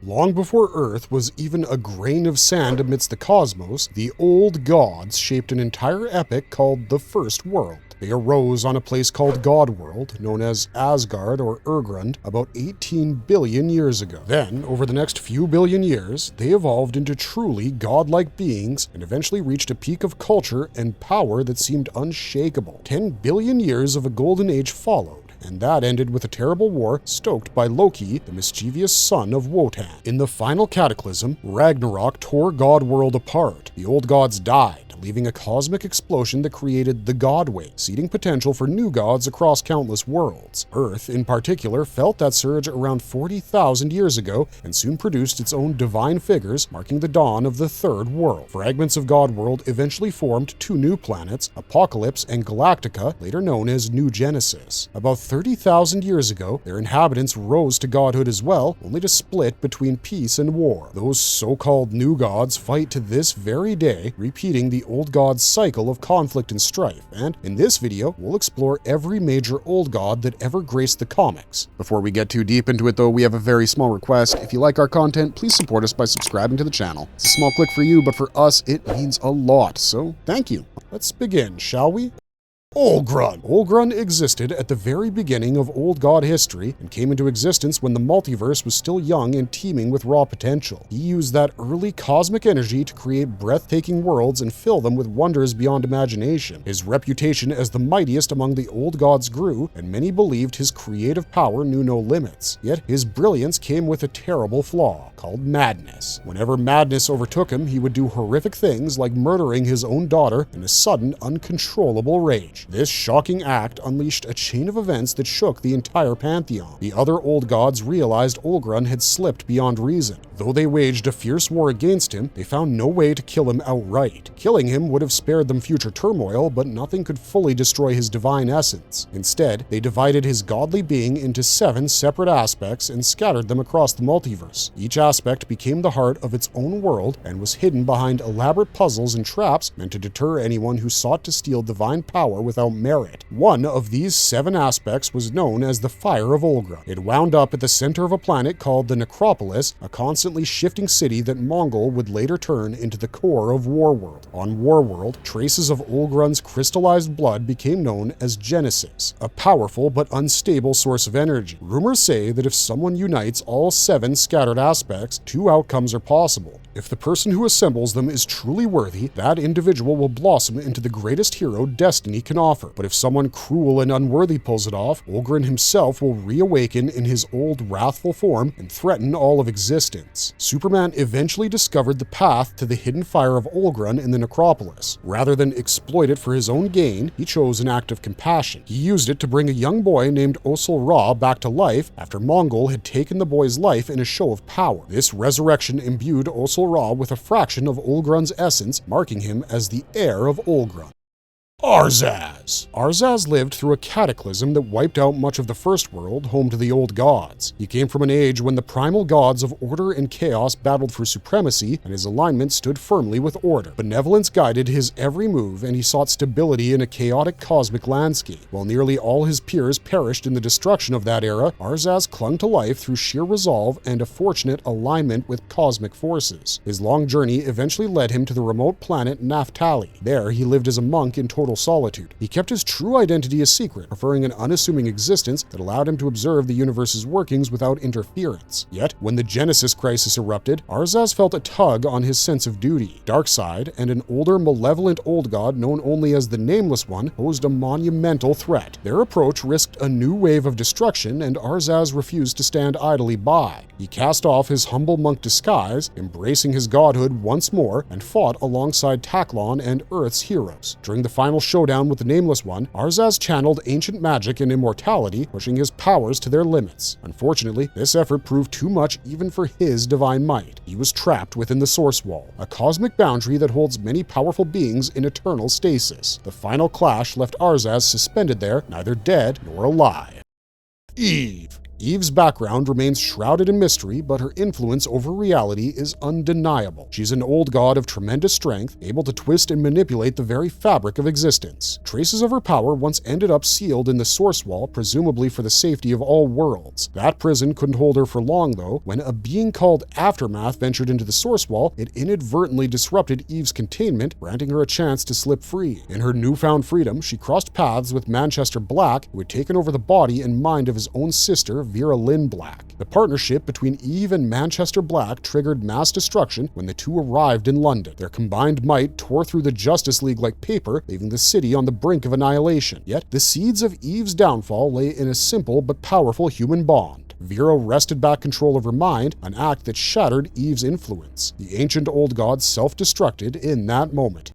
Long before Earth was even a grain of sand amidst the cosmos, the old gods shaped an entire epic called the First World. They arose on a place called GodWorld, known as Asgard or Urgrund, about 18 billion years ago. Then, over the next few billion years, they evolved into truly godlike beings and eventually reached a peak of culture and power that seemed unshakable. 10 billion years of a golden age followed, and that ended with a terrible war stoked by Lokee, the mischievous son of Wotan. In the final cataclysm, Ragnarok tore Godworld apart. The old gods died, leaving a cosmic explosion that created the Godwave, seeding potential for new gods across countless worlds. Earth, in particular, felt that surge around 40,000 years ago and soon produced its own divine figures, marking the dawn of the Third World. Fragments of Godworld eventually formed two new planets, Apocalypse and Galactica, later known as New Genesis. About 30,000 years ago, their inhabitants rose to godhood as well, only to split between peace and war. Those so-called new gods fight to this very day, repeating the old god's cycle of conflict and strife, and in this video, we'll explore every major old god that ever graced the comics. Before we get too deep into it though, we have a very small request. If you like our content, please support us by subscribing to the channel. It's a small click for you, but for us, it means a lot, so thank you. Let's begin, shall we? Urgrund. Urgrund existed at the very beginning of old god history and came into existence when the multiverse was still young and teeming with raw potential. He used that early cosmic energy to create breathtaking worlds and fill them with wonders beyond imagination. His reputation as the mightiest among the old gods grew, and many believed his creative power knew no limits. Yet his brilliance came with a terrible flaw, called madness. Whenever madness overtook him, he would do horrific things like murdering his own daughter in a sudden, uncontrollable rage. This shocking act unleashed a chain of events that shook the entire pantheon. The other old gods realized Urgrund had slipped beyond reason. Though they waged a fierce war against him, they found no way to kill him outright. Killing him would have spared them future turmoil, but nothing could fully destroy his divine essence. Instead, they divided his godly being into 7 separate aspects and scattered them across the multiverse. Each aspect became the heart of its own world and was hidden behind elaborate puzzles and traps meant to deter anyone who sought to steal divine power without merit. One of these 7 aspects was known as the Fire of Urgrund. It wound up at the center of a planet called the Necropolis, a constantly shifting city that Mongol would later turn into the core of Warworld. On Warworld, traces of Urgrund's crystallized blood became known as Genesis, a powerful but unstable source of energy. Rumors say that if someone unites all 7 scattered aspects, 2 outcomes are possible. If the person who assembles them is truly worthy, that individual will blossom into the greatest hero destiny can offer. But if someone cruel and unworthy pulls it off, Urgrund himself will reawaken in his old wrathful form and threaten all of existence. Superman eventually discovered the path to the hidden fire of Urgrund in the Necropolis. Rather than exploit it for his own gain, he chose an act of compassion. He used it to bring a young boy named Ra back to life after Mongol had taken the boy's life in a show of power. This resurrection imbued Ra with a fraction of Urgrund's essence, marking him as the heir of Urgrund. Arzaz lived through a cataclysm that wiped out much of the First World, home to the old gods. He came from an age when the primal gods of order and chaos battled for supremacy, and his alignment stood firmly with order. Benevolence guided his every move, and he sought stability in a chaotic cosmic landscape. While nearly all his peers perished in the destruction of that era, Arzaz clung to life through sheer resolve and a fortunate alignment with cosmic forces. His long journey eventually led him to the remote planet Naphtali. There, he lived as a monk in total solitude. He kept his true identity a secret, preferring an unassuming existence that allowed him to observe the universe's workings without interference. Yet, when the Genesis crisis erupted, Arzaz felt a tug on his sense of duty. Darkseid and an older, malevolent old god known only as the Nameless One posed a monumental threat. Their approach risked a new wave of destruction, and Arzaz refused to stand idly by. He cast off his humble monk disguise, embracing his godhood once more, and fought alongside Taklon and Earth's heroes. During the final showdown with the Nameless One, Arzaz channeled ancient magic and immortality, pushing his powers to their limits. Unfortunately, this effort proved too much even for his divine might. He was trapped within the Source Wall, a cosmic boundary that holds many powerful beings in eternal stasis. The final clash left Arzaz suspended there, neither dead nor alive. Eve. Eve's background remains shrouded in mystery, but her influence over reality is undeniable. She's an old god of tremendous strength, able to twist and manipulate the very fabric of existence. Traces of her power once ended up sealed in the Source Wall, presumably for the safety of all worlds. That prison couldn't hold her for long, though. When a being called Aftermath ventured into the Source Wall, it inadvertently disrupted Eve's containment, granting her a chance to slip free. In her newfound freedom, she crossed paths with Manchester Black, who had taken over the body and mind of his own sister, Vera Lynn Black. The partnership between Eve and Manchester Black triggered mass destruction when the two arrived in London. Their combined might tore through the Justice League like paper, leaving the city on the brink of annihilation. Yet, the seeds of Eve's downfall lay in a simple but powerful human bond. Vera wrested back control of her mind, an act that shattered Eve's influence. The ancient old god self-destructed in that moment.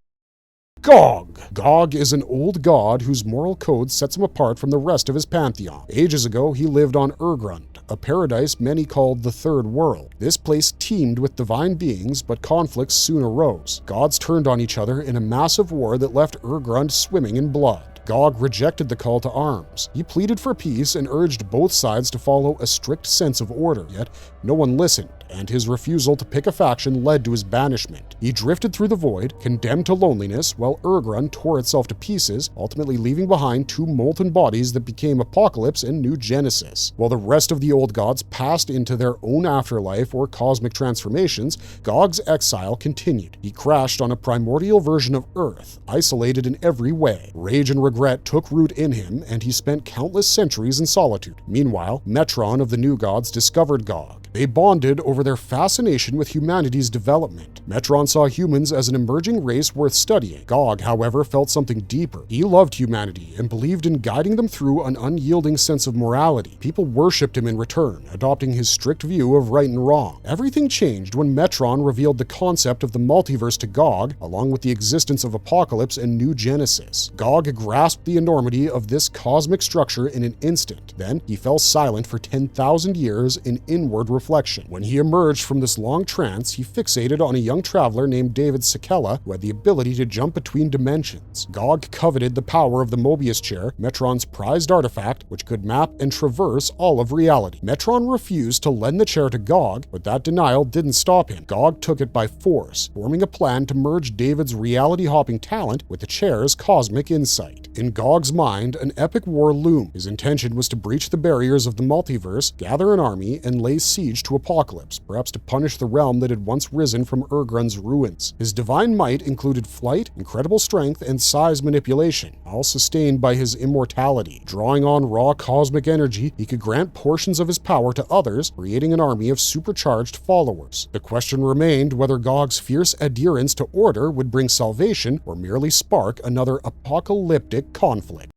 Gog! Gog is an old god whose moral code sets him apart from the rest of his pantheon. Ages ago, he lived on Urgrund, a paradise many called the Third World. This place teemed with divine beings, but conflicts soon arose. Gods turned on each other in a massive war that left Urgrund swimming in blood. Gog rejected the call to arms. He pleaded for peace and urged both sides to follow a strict sense of order, yet no one listened, and his refusal to pick a faction led to his banishment. He drifted through the void, condemned to loneliness, while Urgrund tore itself to pieces, ultimately leaving behind two molten bodies that became Apocalypse and New Genesis. While the rest of the old gods passed into their own afterlife or cosmic transformations, Gog's exile continued. He crashed on a primordial version of Earth, isolated in every way. Rage and regret took root in him, and he spent countless centuries in solitude. Meanwhile, Metron of the New Gods discovered Gog. They bonded over their fascination with humanity's development. Metron saw humans as an emerging race worth studying. Gog, however, felt something deeper. He loved humanity and believed in guiding them through an unyielding sense of morality. People worshipped him in return, adopting his strict view of right and wrong. Everything changed when Metron revealed the concept of the multiverse to Gog, along with the existence of Apocalypse and New Genesis. Gog grasped the enormity of this cosmic structure in an instant. Then he fell silent for 10,000 years in inward reflection. When he emerged from this long trance, he fixated on a young traveler named David Sekela, who had the ability to jump between dimensions. Gog coveted the power of the Mobius chair, Metron's prized artifact, which could map and traverse all of reality. Metron refused to lend the chair to Gog, but that denial didn't stop him. Gog took it by force, forming a plan to merge David's reality-hopping talent with the chair's cosmic insight. In Gog's mind, an epic war loomed. His intention was to breach the barriers of the multiverse, gather an army, and lay siege to Apocalypse, perhaps to punish the realm that had once risen from Urgrund's ruins. His divine might included flight, incredible strength, and size manipulation, all sustained by his immortality. Drawing on raw cosmic energy, he could grant portions of his power to others, creating an army of supercharged followers. The question remained whether Gog's fierce adherence to order would bring salvation or merely spark another apocalyptic conflict.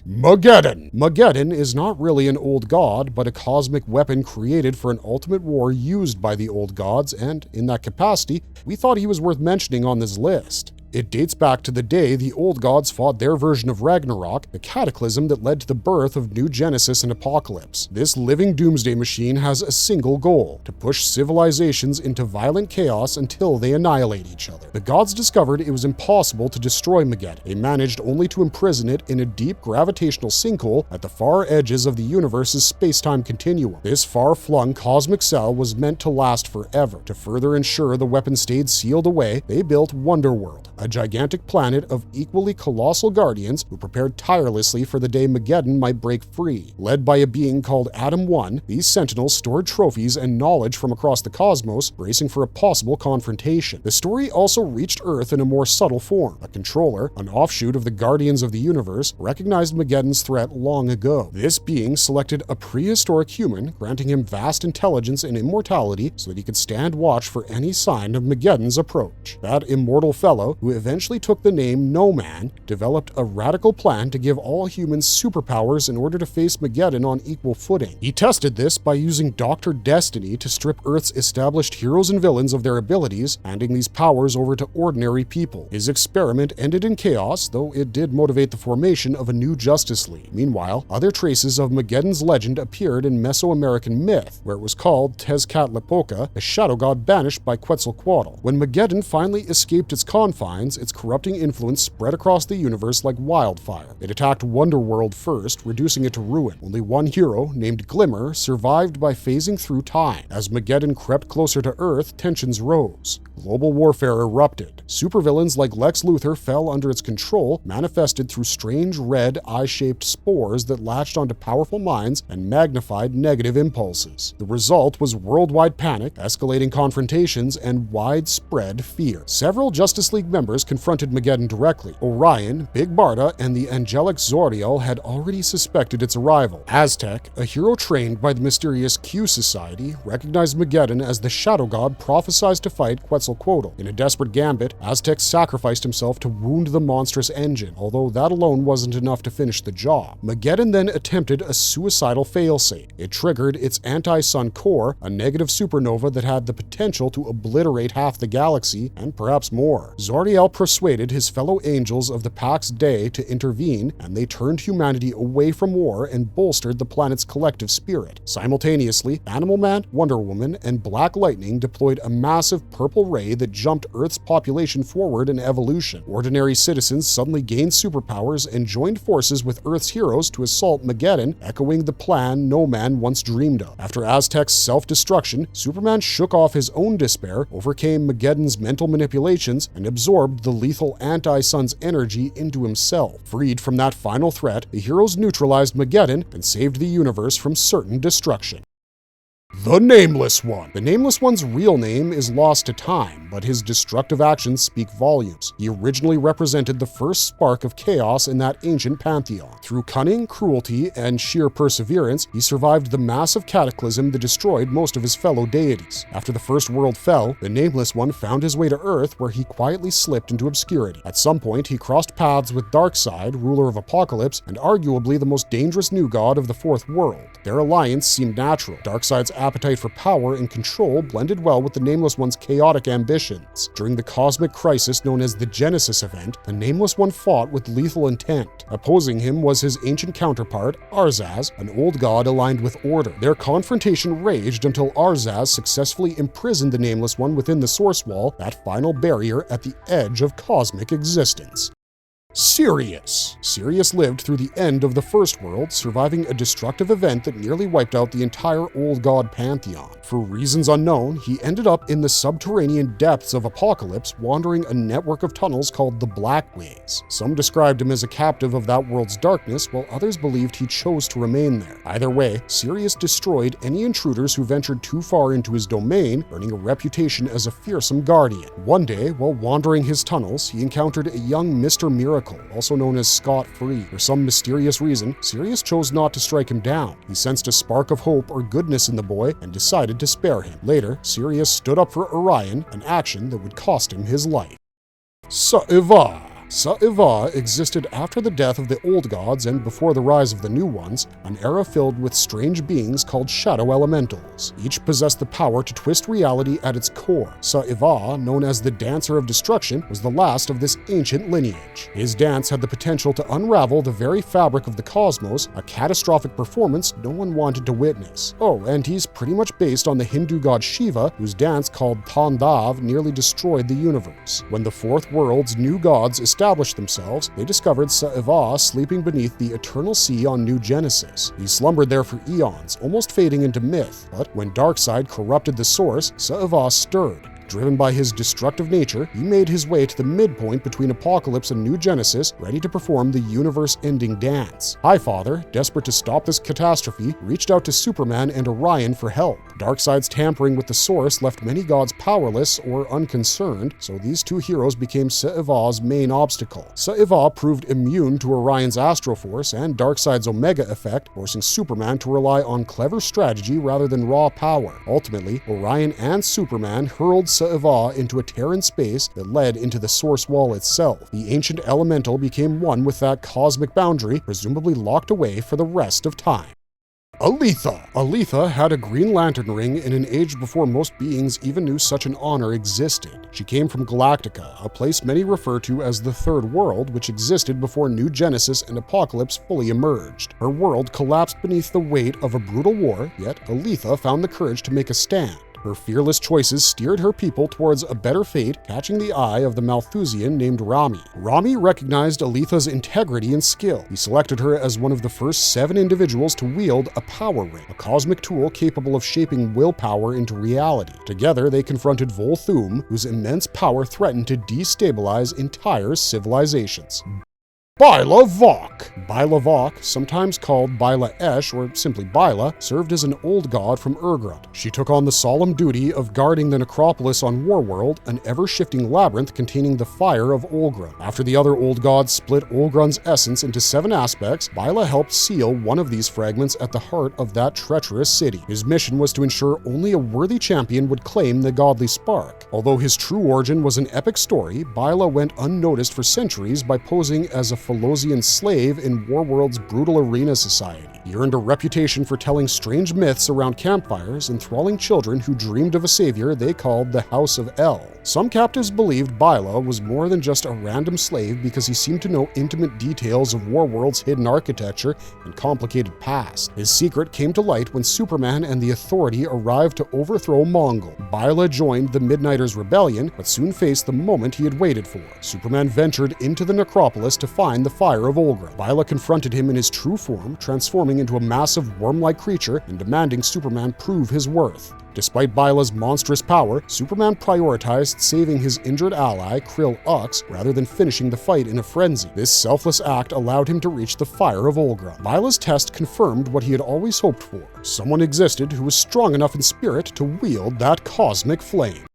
Mageddon! Mageddon is not really an old god, but a cosmic weapon created for an ultimate war used by the old gods, and in that capacity, we thought he was worth mentioning on this list. It dates back to the day the old gods fought their version of Ragnarok, the cataclysm that led to the birth of New Genesis and Apocalypse. This living doomsday machine has a single goal: to push civilizations into violent chaos until they annihilate each other. The gods discovered it was impossible to destroy Mageddon. They managed only to imprison it in a deep gravitational sinkhole at the far edges of the universe's space-time continuum. This far-flung cosmic cell was meant to last forever. To further ensure the weapon stayed sealed away, they built Wonderworld, a gigantic planet of equally colossal guardians who prepared tirelessly for the day Mageddon might break free. Led by a being called Adam 1, these sentinels stored trophies and knowledge from across the cosmos, bracing for a possible confrontation. The story also reached Earth in a more subtle form. A controller, an offshoot of the Guardians of the Universe, recognized Mageddon's threat long ago. This being selected a prehistoric human, granting him vast intelligence and immortality so that he could stand watch for any sign of Mageddon's approach. That immortal fellow, who eventually took the name No Man, developed a radical plan to give all humans superpowers in order to face Mageddon on equal footing. He tested this by using Dr. Destiny to strip Earth's established heroes and villains of their abilities, handing these powers over to ordinary people. His experiment ended in chaos, though it did motivate the formation of a new Justice League. Meanwhile, other traces of Mageddon's legend appeared in Mesoamerican myth, where it was called Tezcatlipoca, a shadow god banished by Quetzalcoatl. When Mageddon finally escaped its confines, minds, its corrupting influence spread across the universe like wildfire. It attacked Wonderworld first, reducing it to ruin. Only one hero, named Glimmer, survived by phasing through time. As Mageddon crept closer to Earth, tensions rose. Global warfare erupted. Supervillains like Lex Luthor fell under its control, manifested through strange red, eye-shaped spores that latched onto powerful minds and magnified negative impulses. The result was worldwide panic, escalating confrontations, and widespread fear. Several Justice League members confronted Mageddon directly. Orion, Big Barda, and the angelic Zoriel had already suspected its arrival. Aztec, a hero trained by the mysterious Q Society, recognized Mageddon as the shadow god prophesied to fight Quetzalcoatl. In a desperate gambit, Aztec sacrificed himself to wound the monstrous engine, although that alone wasn't enough to finish the job. Mageddon then attempted a suicidal failsafe. It triggered its anti-sun core, a negative supernova that had the potential to obliterate half the galaxy, and perhaps more. Zoriel persuaded his fellow angels of the Pax Dei to intervene, and they turned humanity away from war and bolstered the planet's collective spirit. Simultaneously, Animal Man, Wonder Woman, and Black Lightning deployed a massive purple ray that jumped Earth's population forward in evolution. Ordinary citizens suddenly gained superpowers and joined forces with Earth's heroes to assault Mageddon, echoing the plan no man once dreamed of. After Aztec's self-destruction, Superman shook off his own despair, overcame Mageddon's mental manipulations, and absorbed the lethal anti-sun's energy into himself. Freed from that final threat, the heroes neutralized Mageddon and saved the universe from certain destruction. The Nameless One. The Nameless One's real name is lost to time, but his destructive actions speak volumes. He originally represented the first spark of chaos in that ancient pantheon. Through cunning, cruelty, and sheer perseverance, he survived the massive cataclysm that destroyed most of his fellow deities. After the first world fell, the Nameless One found his way to Earth, where he quietly slipped into obscurity. At some point, he crossed paths with Darkseid, ruler of Apocalypse, and arguably the most dangerous new god of the Fourth World. Their alliance seemed natural. Darkseid's appetite for power and control blended well with the Nameless One's chaotic ambitions. During the cosmic crisis known as the Genesis event, the Nameless One fought with lethal intent. Opposing him was his ancient counterpart, Arzaz, an old god aligned with order. Their confrontation raged until Arzaz successfully imprisoned the Nameless One within the Source Wall, that final barrier at the edge of cosmic existence. Sirius. Sirius lived through the end of the First World, surviving a destructive event that nearly wiped out the entire Old God pantheon. For reasons unknown, he ended up in the subterranean depths of Apocalypse, wandering a network of tunnels called the Black Ways. Some described him as a captive of that world's darkness, while others believed he chose to remain there. Either way, Sirius destroyed any intruders who ventured too far into his domain, earning a reputation as a fearsome guardian. One day, while wandering his tunnels, he encountered a young Mr. Miracle, also known as Scott-Free. For some mysterious reason, Sirius chose not to strike him down. He sensed a spark of hope or goodness in the boy and decided to spare him. Later, Sirius stood up for Orion, an action that would cost him his life. Sa-Iva. Sa-Iva existed after the death of the old gods and before the rise of the new ones, an era filled with strange beings called shadow elementals. Each possessed the power to twist reality at its core. Sa-Iva, known as the Dancer of Destruction, was the last of this ancient lineage. His dance had the potential to unravel the very fabric of the cosmos, a catastrophic performance no one wanted to witness. Oh, and he's pretty much based on the Hindu god Shiva, whose dance called Tandav nearly destroyed the universe. When the Fourth World's new gods established themselves, they discovered Sa-Iva sleeping beneath the eternal sea on New Genesis. He slumbered there for eons, almost fading into myth, but when Darkseid corrupted the source, Sa-Iva stirred. Driven by his destructive nature, he made his way to the midpoint between Apocalypse and New Genesis, ready to perform the universe-ending dance. Highfather, desperate to stop this catastrophe, reached out to Superman and Orion for help. Darkseid's tampering with the source left many gods powerless or unconcerned, so these two heroes became Sa-Iva's main obstacle. Sa-Iva proved immune to Orion's Astroforce and Darkseid's Omega effect, forcing Superman to rely on clever strategy rather than raw power. Ultimately, Orion and Superman hurled Sa-Iva into a tear in space that led into the Source Wall itself. The ancient elemental became one with that cosmic boundary, presumably locked away for the rest of time. Aletha. Aletha had a Green Lantern ring in an age before most beings even knew such an honor existed. She came from Galactica, a place many refer to as the Third World, which existed before New Genesis and Apocalypse fully emerged. Her world collapsed beneath the weight of a brutal war, yet Aletha found the courage to make a stand. Her fearless choices steered her people towards a better fate, catching the eye of the Malthusian named Rami. Rami recognized Aletha's integrity and skill. He selected her as one of the first 7 individuals to wield a power ring, a cosmic tool capable of shaping willpower into reality. Together, they confronted Volthoom, whose immense power threatened to destabilize entire civilizations. Bila Vok. Bila Vok, sometimes called Bila Esh or simply Bila, served as an old god from Urgrund. She took on the solemn duty of guarding the necropolis on Warworld, an ever-shifting labyrinth containing the fire of Urgrund. After the other old gods split Urgrund's essence into 7 aspects, Bila helped seal one of these fragments at the heart of that treacherous city. His mission was to ensure only a worthy champion would claim the godly spark. Although his true origin was an epic story, Bila went unnoticed for centuries by posing as a Phalosian slave in Warworld's brutal arena society. He earned a reputation for telling strange myths around campfires, enthralling children who dreamed of a savior they called the House of El. Some captives believed Bila was more than just a random slave because he seemed to know intimate details of Warworld's hidden architecture and complicated past. His secret came to light when Superman and the Authority arrived to overthrow Mongol. Bila joined the Midnighters' rebellion, but soon faced the moment he had waited for. Superman ventured into the necropolis to find the fire of Urgrund. Bila confronted him in his true form, transforming into a massive worm-like creature and demanding Superman prove his worth. Despite Bila's monstrous power, Superman prioritized saving his injured ally, Krill Ux, rather than finishing the fight in a frenzy. This selfless act allowed him to reach the fire of Urgrund. Bila's test confirmed what he had always hoped for. Someone existed who was strong enough in spirit to wield that cosmic flame.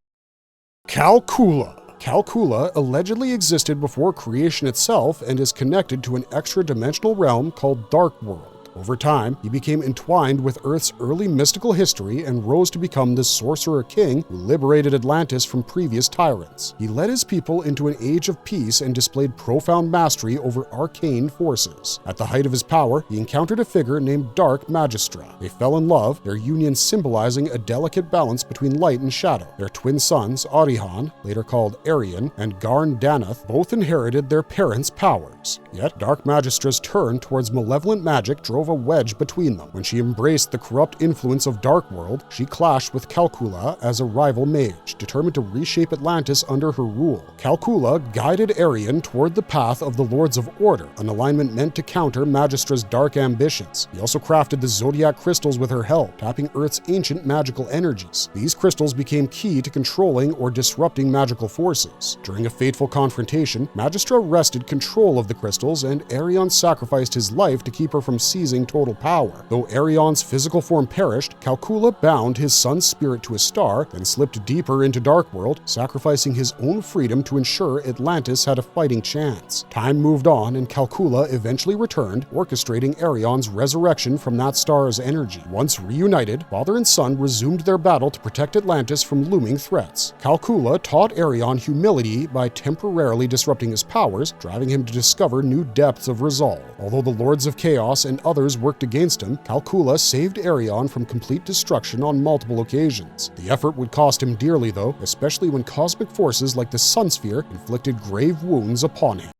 Calcula. Calcula allegedly existed before creation itself and is connected to an extra-dimensional realm called GodWorld. Over time, he became entwined with Earth's early mystical history and rose to become the Sorcerer King who liberated Atlantis from previous tyrants. He led his people into an age of peace and displayed profound mastery over arcane forces. At the height of his power, he encountered a figure named Dark Magistra. They fell in love, their union symbolizing a delicate balance between light and shadow. Their twin sons, Arihan, later called Arian, and Garn Danath, both inherited their parents' powers. Yet, Dark Magistra's turn towards malevolent magic drove a wedge between them. When she embraced the corrupt influence of Darkworld, she clashed with Calcula as a rival mage, determined to reshape Atlantis under her rule. Calcula guided Arian toward the path of the Lords of Order, an alignment meant to counter Magistra's dark ambitions. He also crafted the Zodiac crystals with her help, tapping Earth's ancient magical energies. These crystals became key to controlling or disrupting magical forces. During a fateful confrontation, Magistra wrested control of the crystals, and Arion sacrificed his life to keep her from seizing total power. Though Arion's physical form perished, Calcula bound his son's spirit to a star, then slipped deeper into Darkworld, sacrificing his own freedom to ensure Atlantis had a fighting chance. Time moved on, and Calcula eventually returned, orchestrating Arion's resurrection from that star's energy. Once reunited, father and son resumed their battle to protect Atlantis from looming threats. Calcula taught Arion humility by temporarily disrupting his powers, driving him to discover new depths of resolve. Although the Lords of Chaos and others worked against him, Calcula saved Arion from complete destruction on multiple occasions. The effort would cost him dearly, though, especially when cosmic forces like the Sun Sphere inflicted grave wounds upon him.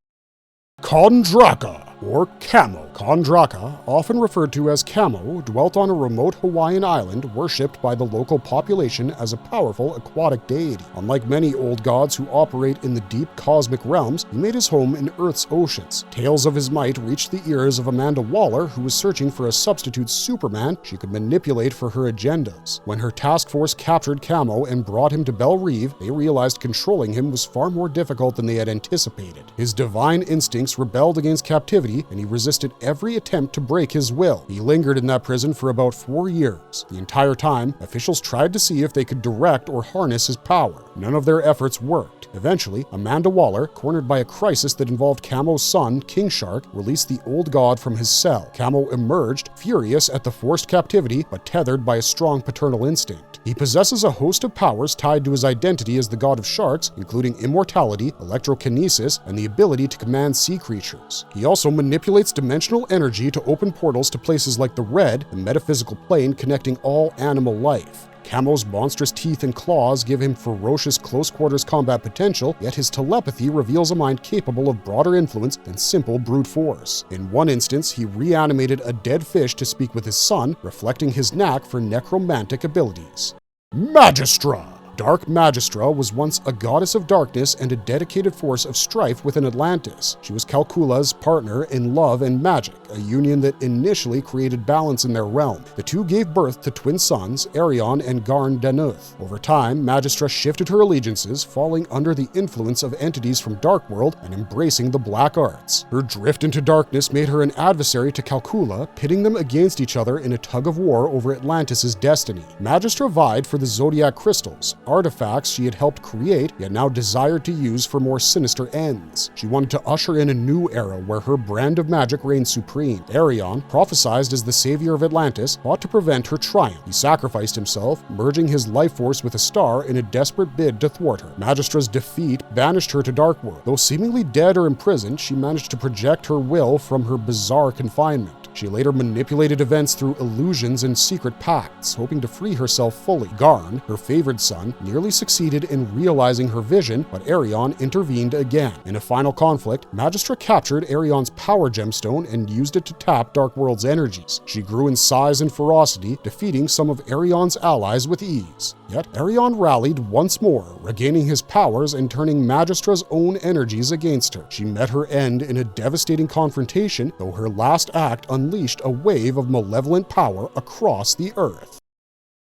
Kondraka, or Camo. Kondraka, often referred to as Camo, dwelt on a remote Hawaiian island worshipped by the local population as a powerful aquatic deity. Unlike many old gods who operate in the deep cosmic realms, he made his home in Earth's oceans. Tales of his might reached the ears of Amanda Waller, who was searching for a substitute Superman she could manipulate for her agendas. When her task force captured Camo and brought him to Belle Reve, they realized controlling him was far more difficult than they had anticipated. His divine instincts rebelled against captivity, and he resisted every attempt to break his will. He lingered in that prison for about 4 years. The entire time, officials tried to see if they could direct or harness his power. None of their efforts worked. Eventually, Amanda Waller, cornered by a crisis that involved Camo's son, King Shark, released the old god from his cell. Camo emerged, furious at the forced captivity, but tethered by a strong paternal instinct. He possesses a host of powers tied to his identity as the god of sharks, including immortality, electrokinesis, and the ability to command sea creatures. He also manipulates dimensional energy to open portals to places like the Red, the metaphysical plane connecting all animal life. Camo's monstrous teeth and claws give him ferocious close-quarters combat potential, yet his telepathy reveals a mind capable of broader influence than simple brute force. In one instance, he reanimated a dead fish to speak with his son, reflecting his knack for necromantic abilities. Magistra. Dark Magistra was once a goddess of darkness and a dedicated force of strife within Atlantis. She was Calcula's partner in love and magic, a union that initially created balance in their realm. The two gave birth to twin sons, Arion and Garn Danuth. Over time, Magistra shifted her allegiances, falling under the influence of entities from Darkworld and embracing the black arts. Her drift into darkness made her an adversary to Calcula, pitting them against each other in a tug-of-war over Atlantis' destiny. Magistra vied for the Zodiac crystals, artifacts she had helped create, yet now desired to use for more sinister ends. She wanted to usher in a new era where her brand of magic reigned supreme. Arion, prophesied as the savior of Atlantis, fought to prevent her triumph. He sacrificed himself, merging his life force with a star in a desperate bid to thwart her. Magistra's defeat banished her to Darkworld. Though seemingly dead or imprisoned, she managed to project her will from her bizarre confinement. She later manipulated events through illusions and secret pacts, hoping to free herself fully. Garn, her favored son, nearly succeeded in realizing her vision, but Arion intervened again. In a final conflict, Magistra captured Arion's power gemstone and used it to tap Darkworld's energies. She grew in size and ferocity, defeating some of Arion's allies with ease. Yet Arion rallied once more, regaining his powers and turning Magistra's own energies against her. She met her end in a devastating confrontation, though her last act unleashed a wave of malevolent power across the earth.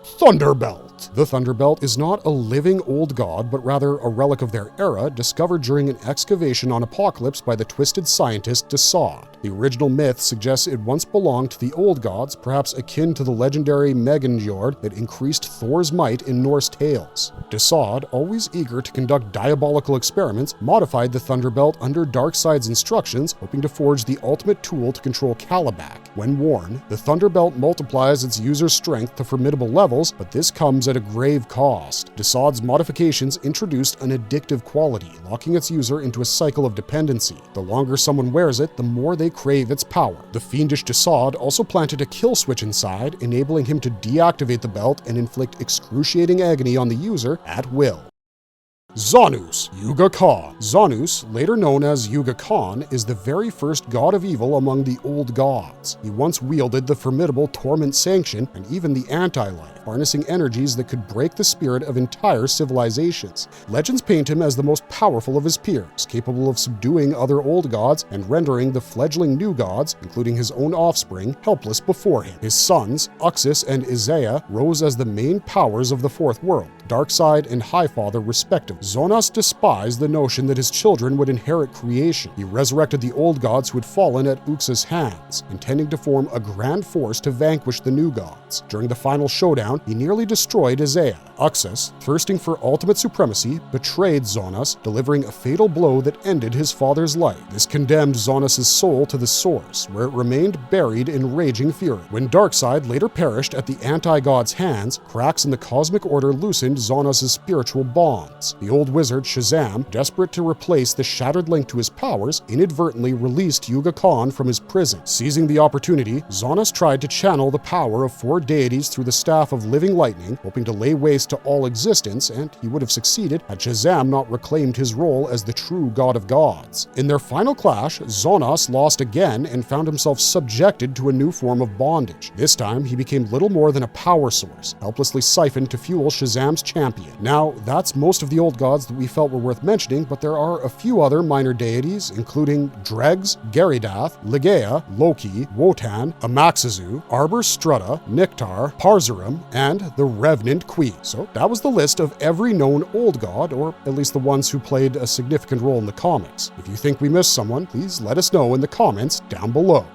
Thunderbelt. The Thunderbelt is not a living old god, but rather a relic of their era, discovered during an excavation on Apocalypse by the twisted scientist Desaad. The original myth suggests it once belonged to the old gods, perhaps akin to the legendary Megingjord that increased Thor's might in Norse tales. Desaad, always eager to conduct diabolical experiments, modified the Thunderbelt under Darkseid's instructions, hoping to forge the ultimate tool to control Kalibak. When worn, the Thunderbelt multiplies its user's strength to formidable levels, but this comes at a grave cost. Desaad's modifications introduced an addictive quality, locking its user into a cycle of dependency. The longer someone wears it, the more they crave its power. The fiendish Desaad also planted a kill switch inside, enabling him to deactivate the belt and inflict excruciating agony on the user at will. Zanus, Yuga Khan. Zanus, later known as Yuga Khan, is the very first god of evil among the old gods. He once wielded the formidable Torment Sanction and even the Anti-Life, harnessing energies that could break the spirit of entire civilizations. Legends paint him as the most powerful of his peers, capable of subduing other old gods and rendering the fledgling new gods, including his own offspring, helpless before him. His sons, Uxus and Isaiah, rose as the main powers of the Fourth World, Darkseid and Highfather respectively. Zonas despised the notion that his children would inherit creation. He resurrected the old gods who had fallen at Uxus' hands, intending to form a grand force to vanquish the new gods. During the final showdown, he nearly destroyed Isaiah. Uxus, thirsting for ultimate supremacy, betrayed Zonas, delivering a fatal blow that ended his father's life. This condemned Zonas' soul to the source, where it remained buried in raging fury. When Darkseid later perished at the anti-god's hands, cracks in the cosmic order loosened Zonas' spiritual bonds. The old wizard Shazam, desperate to replace the shattered link to his powers, inadvertently released Yuga Khan from his prison. Seizing the opportunity, Zonas tried to channel the power of four deities through the staff of living lightning, hoping to lay waste to all existence, and he would have succeeded had Shazam not reclaimed his role as the true god of gods. In their final clash, Zonas lost again and found himself subjected to a new form of bondage. This time, he became little more than a power source, helplessly siphoned to fuel Shazam's champion. Now, that's most of the old gods that we felt were worth mentioning, but there are a few other minor deities, including Dregs, Geridath, Ligeia, Lokee, Wotan, Amaxazu, Arbor Strutta, Niktar, Parzurum, and the Revenant Queen. So that was the list of every known old god, or at least the ones who played a significant role in the comics. If you think we missed someone, please let us know in the comments down below.